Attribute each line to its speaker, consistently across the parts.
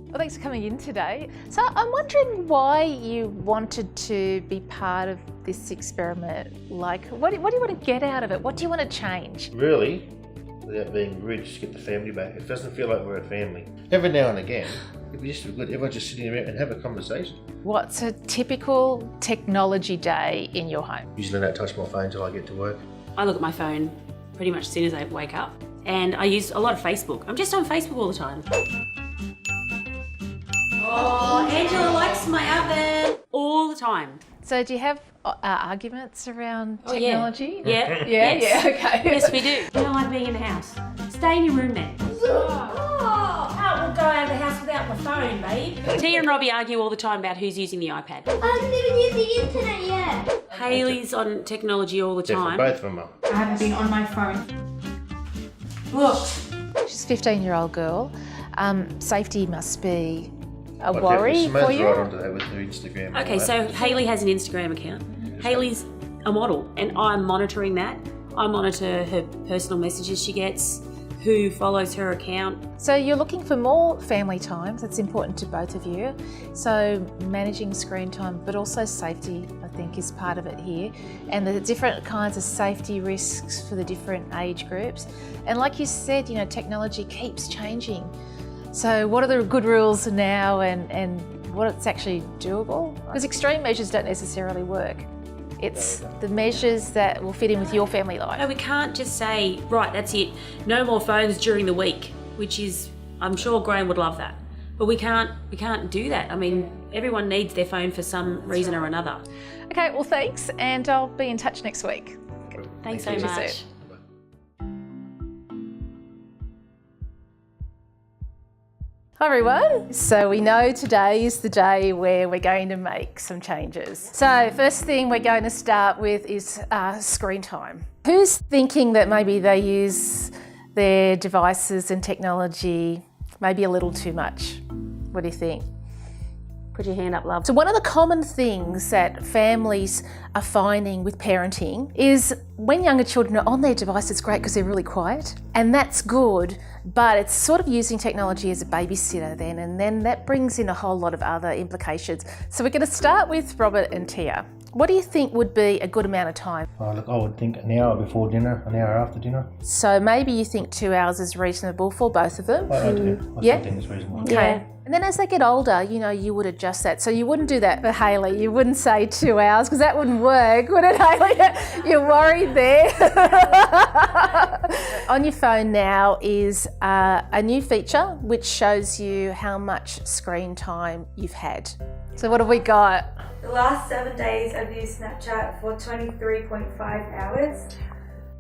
Speaker 1: Well, thanks for coming in today. So I'm wondering why you wanted to be part of this experiment. Like, what do you want to get out of it? What do you want to change?
Speaker 2: Really, without being rude, just get the family back. It doesn't feel like we're a family. Every now and again, it'd be just good. Everyone just sitting around and have a conversation.
Speaker 1: What's a typical technology day in your home?
Speaker 2: Usually I don't touch my phone until I get to work.
Speaker 3: I look at my phone pretty much as soon as I wake up, and I use a lot of Facebook. I'm just on Facebook all the time. Oh, Angela likes my oven all the time.
Speaker 1: So do you have arguments around technology?
Speaker 3: Yeah.
Speaker 1: Yeah, okay.
Speaker 3: Yes, we do. You don't like being in the house. Stay in your room then. Can't go out of the house without my phone, babe. Tia and Robbie argue all the time about who's using the iPad.
Speaker 4: I haven't even used the internet yet.
Speaker 3: Hayley's on technology all the time.
Speaker 2: Both of them are.
Speaker 5: I haven't been on my phone. Look.
Speaker 1: She's a 15-year-old girl. Safety must be a worry for
Speaker 2: Right
Speaker 1: you.
Speaker 2: onto that with her Instagram.
Speaker 3: Okay, so Hayley has an Instagram account. Hayley's a model, and I'm monitoring that. I monitor her personal messages she gets, who follows her account.
Speaker 1: So you're looking for more family time. That's important to both of you. So managing screen time, but also safety, I think, is part of it here. And the different kinds of safety risks for the different age groups. And like you said, you know, technology keeps changing. So what are the good rules now and what's actually doable? Because extreme measures don't necessarily work. It's the measures that will fit in with your family life.
Speaker 3: No, we can't just say, right, that's it, no more phones during the week, which is, I'm sure Graham would love that. But we can't do that. I mean, everyone needs their phone for some reason or another.
Speaker 1: Okay, well thanks, and I'll be in touch next week.
Speaker 3: Thanks so
Speaker 1: you
Speaker 3: much.
Speaker 1: soon. Hi everyone. So we know today is the day where we're going to make some changes. So first thing we're going to start with is screen time. Who's thinking that maybe they use their devices and technology maybe a little too much? What do you think?
Speaker 3: Put your hand up, love.
Speaker 1: So one of the common things that families are finding with parenting is when younger children are on their device, it's great because they're really quiet, and that's good, but it's sort of using technology as a babysitter then, and then that brings in a whole lot of other implications. So we're going to start with Robert and Tia. What do you think would be a good amount of time?
Speaker 2: Oh, look, I would think an hour before dinner, an hour after dinner.
Speaker 1: So maybe you think 2 hours is reasonable for both of them?
Speaker 2: I do. I
Speaker 1: Yeah?
Speaker 2: think it's reasonable.
Speaker 1: Okay.
Speaker 3: Yeah.
Speaker 1: And then as they get older, you know, you would adjust that. So you wouldn't do that for Hayley. You wouldn't say 2 hours because that wouldn't work, would it, Hayley? You're worried there. On your phone now is a new feature which shows you how much screen time you've had. So what have we got?
Speaker 5: The last 7 days I've used Snapchat for 23.5 hours.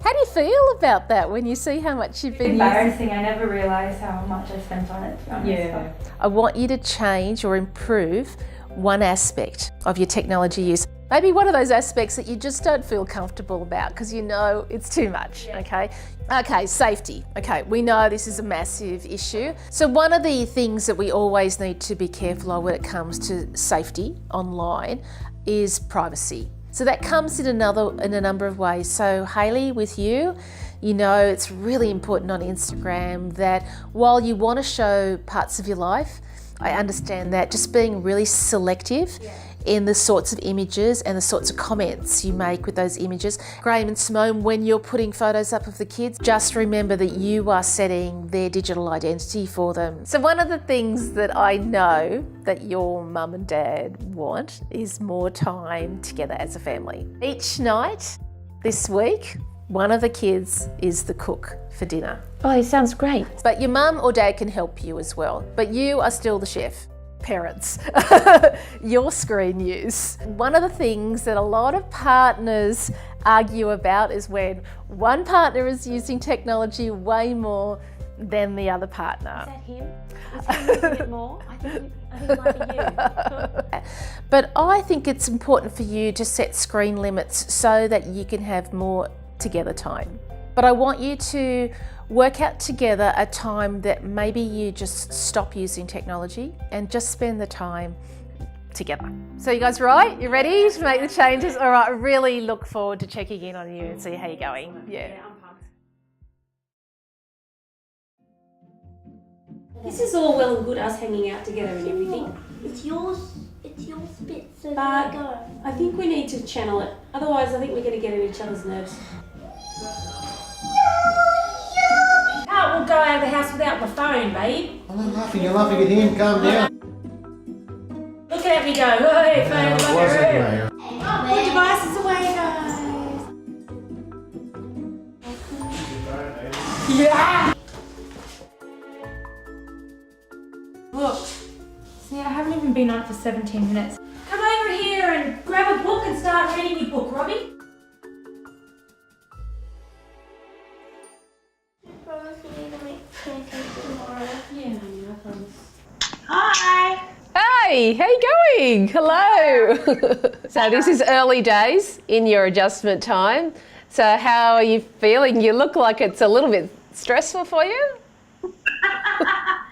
Speaker 1: How do you feel about that when you see how much you've been using?
Speaker 5: Embarrassing, I never realised how much I spent on it, to be honest.
Speaker 1: Yeah. I want you to change or improve one aspect of your technology use. Maybe one of those aspects that you just don't feel comfortable about because you know it's too much, okay? Okay, safety. Okay, we know this is a massive issue. So one of the things that we always need to be careful of when it comes to safety online is privacy. So that comes in a number of ways. So Hayley, with you, you know it's really important on Instagram that while you want to show parts of your life, I understand that just being really selective in the sorts of images and the sorts of comments you make with those images. Graham and Simone, when you're putting photos up of the kids, just remember that you are setting their digital identity for them. So one of the things that I know that your mum and dad want is more time together as a family. Each night this week, one of the kids is the cook for dinner.
Speaker 3: Oh, it sounds great.
Speaker 1: But your mum or dad can help you as well. But you are still the chef. Parents, your screen use. One of the things that a lot of partners argue about is when one partner is using technology way more than the other partner.
Speaker 3: Is that him? Is he using it more? I think it might be you.
Speaker 1: But I think it's important for you to set screen limits so that you can have more together time. But I want you to work out together a time that maybe you just stop using technology and just spend the time together. So you guys right? You ready to make the changes? All right, I really look forward to checking in on you and see how you're going. Yeah.
Speaker 3: I'm pumped. This is all well and good, us hanging out together and everything.
Speaker 4: It's yours bit, so
Speaker 3: But
Speaker 4: there you go.
Speaker 3: I think we need to channel it. Otherwise, I think we're going to get on each other's nerves. I won't go out of the house without my phone, babe.
Speaker 2: I'm not laughing, you're laughing at him, calm down.
Speaker 3: Look at me go. Hey, phone,
Speaker 2: It
Speaker 3: look
Speaker 2: wasn't,
Speaker 3: at
Speaker 2: mate.
Speaker 3: Put devices away, guys. Yeah.
Speaker 5: Look, see, I haven't even been on it for 17 minutes.
Speaker 3: Come over here and grab a book and start reading your book, Robbie.
Speaker 4: I promise you need to make pancakes tomorrow.
Speaker 3: Yeah, I promise.
Speaker 6: Hi.
Speaker 1: Hey, how you going? Hello. So this is early days in your adjustment time. So how are you feeling? You look like it's a little bit stressful for you.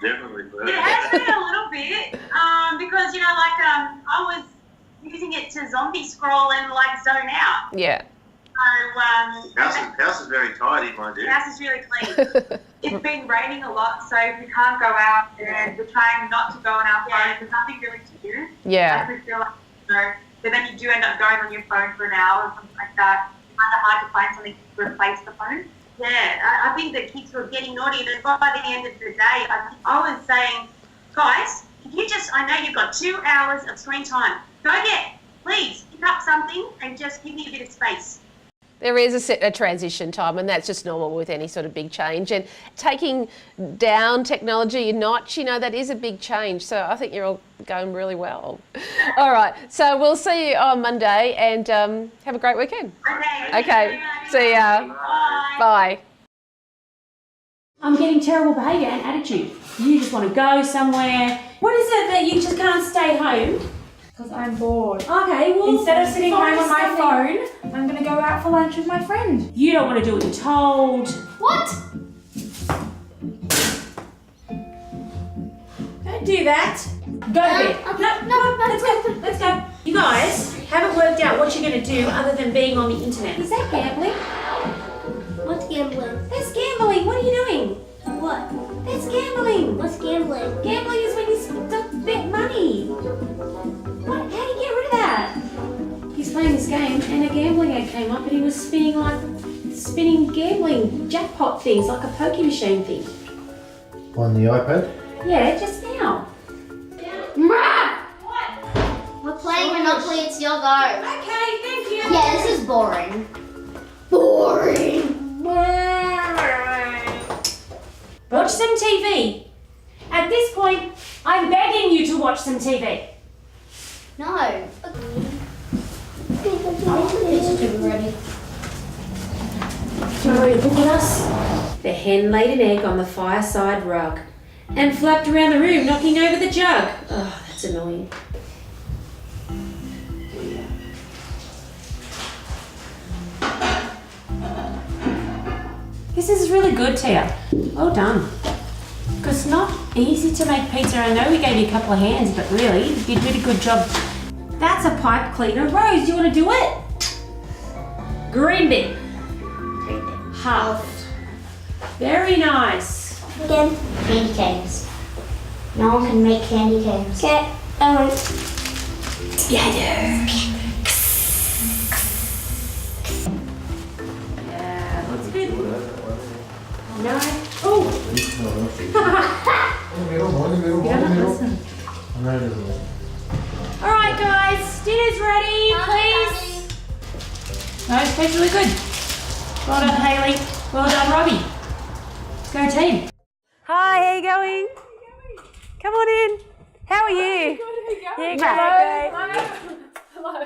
Speaker 6: Definitely. It has been a little bit because I was using it to zombie scroll and zone out.
Speaker 1: Yeah.
Speaker 6: So
Speaker 7: House is very tidy, my dear.
Speaker 6: the house is really clean. It's been raining a lot, so we can't go out, and we're trying not to go on our phone. There's nothing really to do.
Speaker 1: Yeah.
Speaker 6: We feel but then you do end up going on your phone for an hour or something like that. It's kind of hard to find something to replace the phone. Yeah, I think that kids were getting naughty, and by the end of the day, I was saying, guys, if you I know you've got 2 hours of screen time. Please pick up something and just give me a bit of space.
Speaker 1: There is a transition time, and that's just normal with any sort of big change. And taking down technology a notch, that is a big change. So I think you're all going really well. All right, so we'll see you on Monday, and have a great weekend. Okay, see ya. Bye.
Speaker 3: I'm getting terrible behaviour and attitude. You just want to go somewhere. What is it that you just can't stay home?
Speaker 5: Because I'm bored.
Speaker 3: Okay, well,
Speaker 5: Instead of sitting home on my
Speaker 3: something-
Speaker 5: phone, I'm going to go out for lunch with my friend.
Speaker 3: You don't want to do what you're told.
Speaker 4: What?
Speaker 3: Don't do that. Go to bed. No, let's go. You guys haven't worked out what you're going to do other than being on the internet. Is that gambling?
Speaker 4: What's gambling?
Speaker 3: That's gambling. What are you doing?
Speaker 4: What?
Speaker 3: That's gambling.
Speaker 4: What's gambling?
Speaker 3: Gambling is when you bet money. What? How do you get rid of that? He's playing this game and a gambling ad came up and he was spinning gambling jackpot things like a pokie machine thing.
Speaker 2: On the iPad?
Speaker 3: Yeah, just now.
Speaker 4: We're playing Monopoly, it's your go.
Speaker 3: Okay, thank you.
Speaker 4: Yeah, this is boring. Boring.
Speaker 3: Watch some TV. At this point, I'm begging you to watch some TV.
Speaker 4: No. It's ready.
Speaker 3: Do you want to read a book with us? The hen laid an egg on the fireside rug and flapped around the room, knocking over the jug. Oh, that's annoying. This is really good, Tia. Well done. Because it's not easy to make pizza. I know we gave you a couple of hands, but really, you did a really good job. That's a pipe cleaner. Rose, do you want to do it? Green bit. Half. Very nice.
Speaker 4: Again. Candy canes. No one can make candy canes. Okay.
Speaker 3: Yeah, I do. Yeah, looks good. No. Oh. All right, guys. Dinner's ready, please. No, it tastes really good. Well done, Hayley. Well done, Robbie. Let's go, team.
Speaker 8: Hi, how you going? Come on in. How are you? Yeah,
Speaker 1: Hello.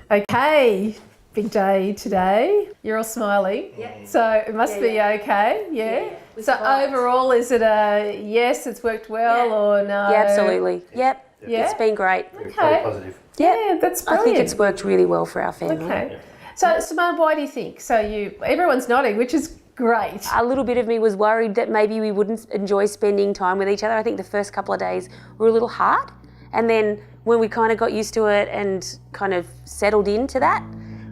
Speaker 1: Okay, big day today. You're all smiling. Yep. So it must be okay. Yeah. So overall, is it a yes, it's worked well, or no?
Speaker 8: Yeah, absolutely. Yep.
Speaker 1: Yeah?
Speaker 8: It's been great.
Speaker 1: Okay.
Speaker 2: Positive.
Speaker 1: Yeah, that's
Speaker 8: I
Speaker 1: brilliant.
Speaker 8: think it's worked really well for our family.
Speaker 1: Okay. So Simone, why do you think? So everyone's nodding, which is great.
Speaker 8: A little bit of me was worried that maybe we wouldn't enjoy spending time with each other. I think the first couple of days were a little hard. And then when we kind of got used to it and kind of settled into that,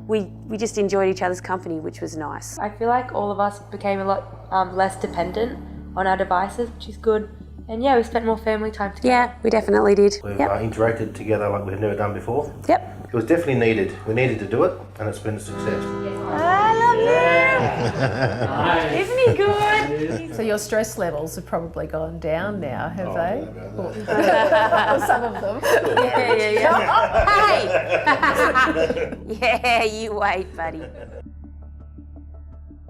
Speaker 8: we just enjoyed each other's company, which was nice.
Speaker 9: I feel like all of us became a lot less dependent on our devices, which is good. And yeah, we spent more family time together.
Speaker 8: Yeah, we definitely did.
Speaker 2: We've
Speaker 8: Yep.
Speaker 2: interacted together like we've never done before.
Speaker 8: Yep.
Speaker 2: It was definitely needed. We needed to do it, and it's been a success.
Speaker 8: I love it. Isn't he good?
Speaker 1: So your stress levels have probably gone down now, have they? Or some of them.
Speaker 8: Hey! Yeah, you wait, buddy.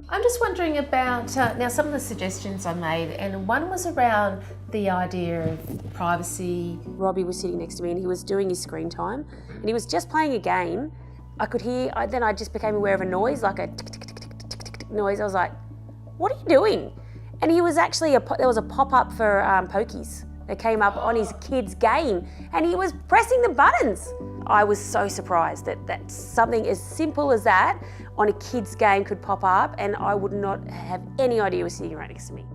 Speaker 1: I'm just wondering about now some of the suggestions I made, and one was around the idea of privacy.
Speaker 8: Robbie was sitting next to me and he was doing his screen time and he was just playing a game. I could hear, then I just became aware of a noise, like a tick, tick, tick, tick, tick, tick, tick noise. I was like, what are you doing? And he was actually, there was a pop-up for pokies that came up on his kid's game and he was pressing the buttons. I was so surprised that something as simple as that on a kid's game could pop up and I would not have any idea he was sitting right next to me.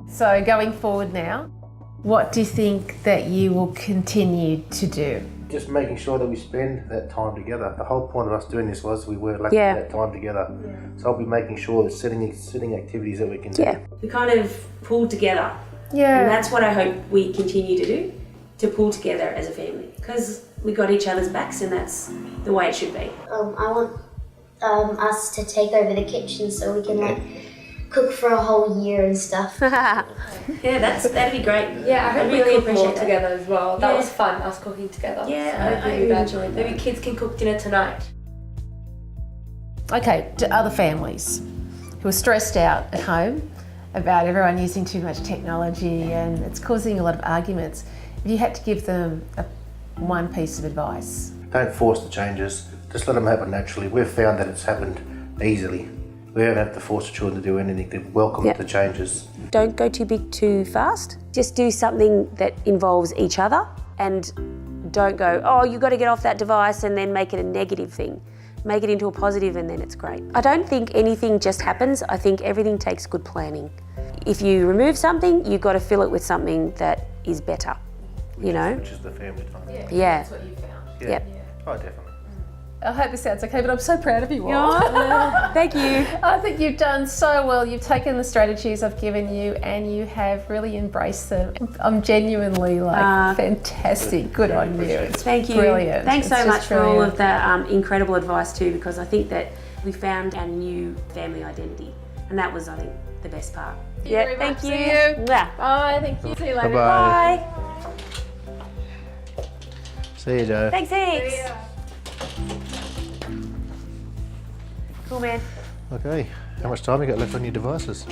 Speaker 1: So going forward now, what do you think that you will continue to do?
Speaker 2: Just making sure that we spend that time together. The whole point of us doing this was we were lacking that time together. So I'll be making sure that setting activities that we can do.
Speaker 3: We kind of pulled together.
Speaker 1: Yeah.
Speaker 3: And that's what I hope we continue to do, to pull together as a family. Because we got each other's backs and that's the way it should be.
Speaker 4: I want us to take over the kitchen so we can like cook for a whole year and stuff.
Speaker 3: Yeah, that'd be great.
Speaker 9: Yeah, I hope
Speaker 3: really
Speaker 9: we cook more
Speaker 3: appreciate that.
Speaker 9: together as well. That was fun, us cooking together.
Speaker 3: Yeah,
Speaker 9: so
Speaker 3: I
Speaker 9: really
Speaker 3: really enjoyed that.
Speaker 9: Maybe kids can cook dinner tonight.
Speaker 1: Okay, to other families who are stressed out at home about everyone using too much technology and it's causing a lot of arguments, if you had to give them one piece of advice.
Speaker 2: Don't force the changes. Just let them happen naturally. We've found that it's happened easily. We don't have to force the children to do anything. They welcome the changes.
Speaker 8: Don't go too big too fast. Just do something that involves each other and don't go, oh, you've got to get off that device and then make it a negative thing. Make it into a positive and then it's great. I don't think anything just happens. I think everything takes good planning. If you remove something, you've got to fill it with something that is better, you know?
Speaker 2: Which is the family time.
Speaker 8: Yeah.
Speaker 1: That's what you found.
Speaker 8: Yep.
Speaker 2: Oh, definitely.
Speaker 1: I hope this sounds okay, but I'm so proud of you all.
Speaker 8: Thank you.
Speaker 1: I think you've done so well. You've taken the strategies I've given you and you have really embraced them. I'm genuinely fantastic. Good on you. It's
Speaker 8: Thank you.
Speaker 1: Brilliant.
Speaker 3: Thanks so
Speaker 1: It's
Speaker 3: much
Speaker 1: just
Speaker 3: for all
Speaker 1: brilliant.
Speaker 3: of the incredible advice too, because I think that we found our new family identity, and that was, I think, the best part.
Speaker 8: Yeah, thank you.
Speaker 1: Bye. Thank you. See you later.
Speaker 2: Bye-bye.
Speaker 8: Bye.
Speaker 2: See you, Joe.
Speaker 8: Thanks, Hicks. Cool, man.
Speaker 2: Okay, how much time you got left on your devices?